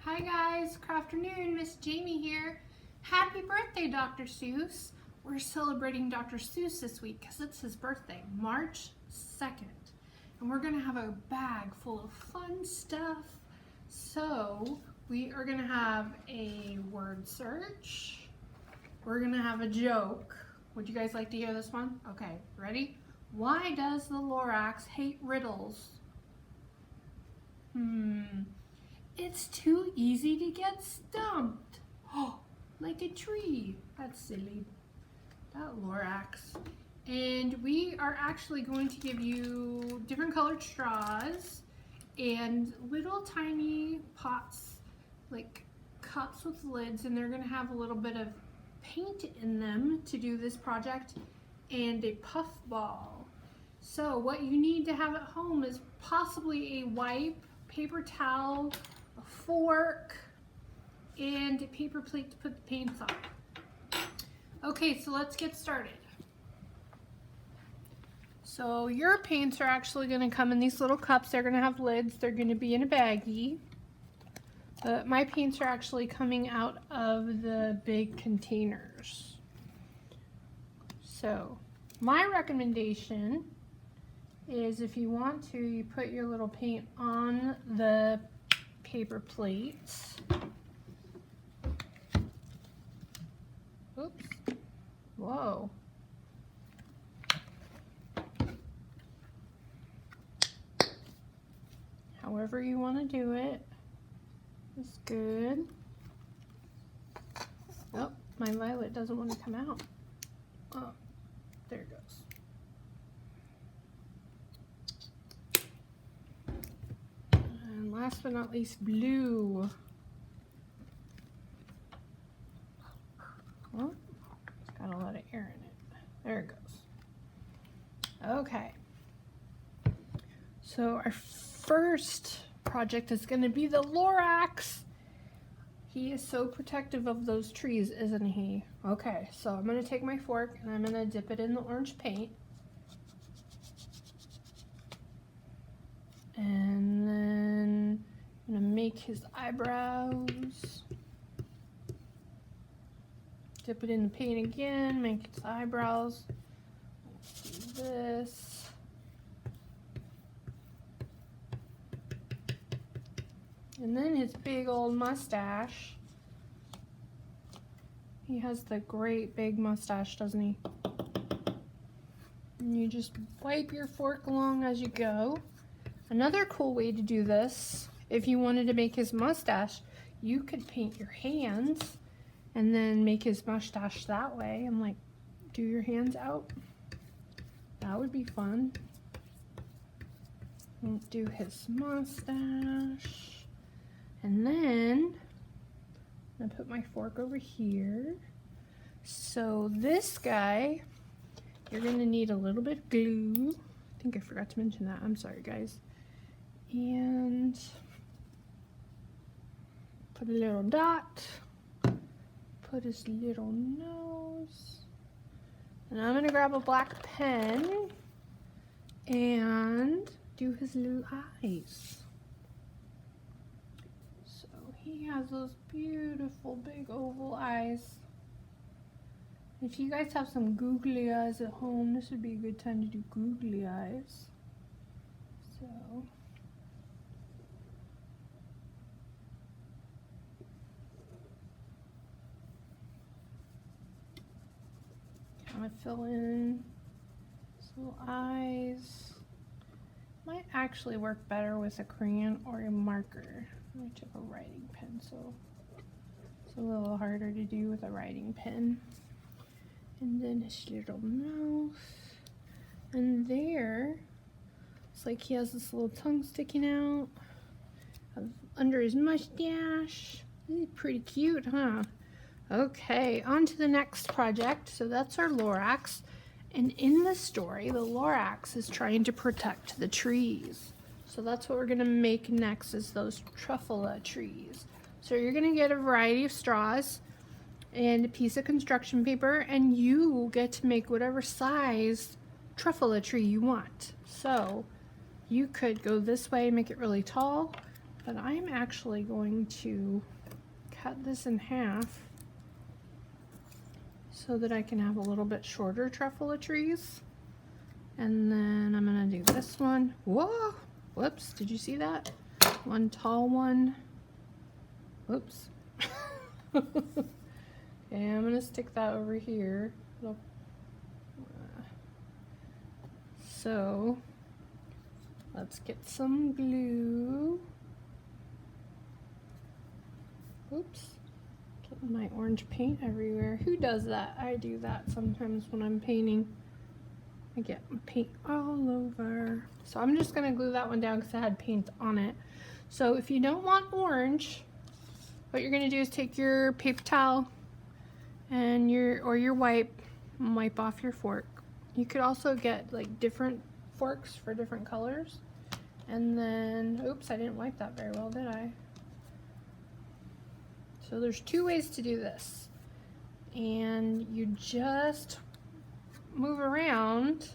Hi guys, Crafternoon Miss Jamie here. Happy birthday, Dr. Seuss. We're celebrating Dr. Seuss this week because it's his birthday, March 2nd. And we're gonna have a bag full of fun stuff. So we are gonna have a word search. We're gonna have a joke. Would you guys like to hear this one? Okay, ready? Why does the Lorax hate riddles? It's too easy to get stumped. Oh, like a tree. That's silly. That Lorax. And we are actually going to give you different colored straws and little tiny pots, like cups with lids, and they're going to have a little bit of paint in them to do this project, and a puff ball. So what you need to have at home is possibly a wipe, paper towel, a fork, and a paper plate to put the paints on. Okay, so let's get started. So your paints are actually going to come in these little cups. They're going to have lids. They're going to be in a baggie. But my paints are actually coming out of the big containers. So my recommendation is, if you want to, you put your little paint on the paper plates. Oops. Whoa. However you want to do it is good. Oh, my violet doesn't want to come out. Oh, there it goes. And last but not least, blue. Oh, it's got a lot of air in it. There it goes. Okay. So our first project is going to be the Lorax. He is so protective of those trees, isn't he? Okay, so I'm going to take my fork and I'm going to dip it in the orange paint. And then I'm going to make his eyebrows. Dip it in the paint again, make his eyebrows. Let's do this. And then his big old mustache. He has the great big mustache, doesn't he? And you just wipe your fork along as you go. Another cool way to do this, if you wanted to make his mustache, you could paint your hands and then make his mustache that way, and like do your hands out. That would be fun. And do his mustache. And then I'm gonna put my fork over here. So this guy, you're gonna need a little bit of glue. I think I forgot to mention that. I'm sorry, guys. And put a little dot. Put his little nose. And I'm gonna grab a black pen and do his little eyes. He has those beautiful big oval eyes. If you guys have some googly eyes at home, this would be a good time to do googly eyes. So kind of fill in his little eyes. Might actually work better with a crayon or a marker. I took a writing pen, so it's a little harder to do with a writing pen. And then his little mouth. And there, it's like he has this little tongue sticking out under his mustache. He's pretty cute, huh? Okay, on to the next project. So that's our Lorax. And in the story, the Lorax is trying to protect the trees. So that's what we're gonna make next, is those Truffula trees. So you're gonna get a variety of straws and a piece of construction paper, and you will get to make whatever size Truffula tree you want. So you could go this way and make it really tall, But I'm actually going to cut this in half so that I can have a little bit shorter Truffula trees. And then I'm gonna do this one. Whoa! Whoops, did you see that? One tall one. Whoops. Okay, I'm gonna stick that over here. So, let's get some glue. Oops. Getting my orange paint everywhere. Who does that? I do that sometimes when I'm painting. I get paint all over. So I'm just gonna glue that one down because it had paint on it. So if you don't want orange, what you're gonna do is take your paper towel and your wipe and wipe off your fork. You could also get like different forks for different colors. And then, oops, I didn't wipe that very well, did I? So there's two ways to do this. And you just move around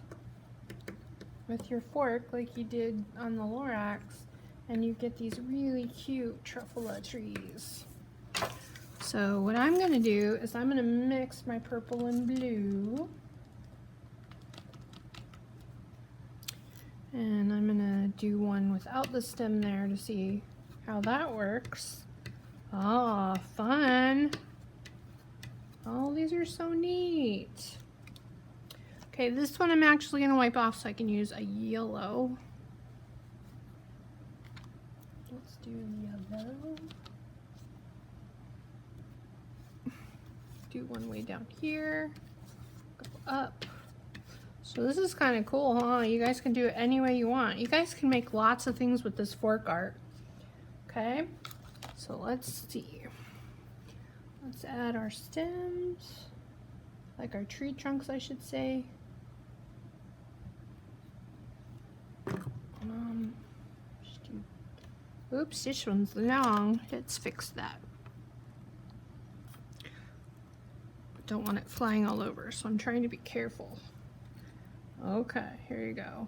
with your fork like you did on the Lorax, and you get these really cute Truffula trees. So what I'm going to do is I'm going to mix my purple and blue, and I'm going to do one without the stem there to see how that works. Oh, fun. Oh, these are so neat. Okay, this one I'm actually going to wipe off so I can use a yellow. Let's do yellow. Do one way down here. Go up. So this is kind of cool, huh? You guys can do it any way you want. You guys can make lots of things with this fork art. Okay, so let's see. Let's add our stems, like our tree trunks, I should say. Oops, this one's long. Let's fix that. Don't want it flying all over, so I'm trying to be careful. Okay, here you go.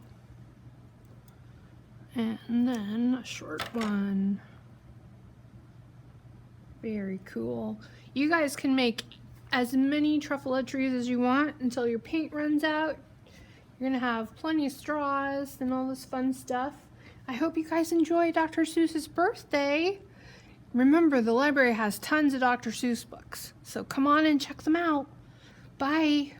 And then a short one. Very cool. You guys can make as many Truffula trees as you want until your paint runs out. You're gonna have plenty of straws and all this fun stuff. I hope you guys enjoy Dr. Seuss's birthday. Remember, the library has tons of Dr. Seuss books, so come on and check them out. Bye.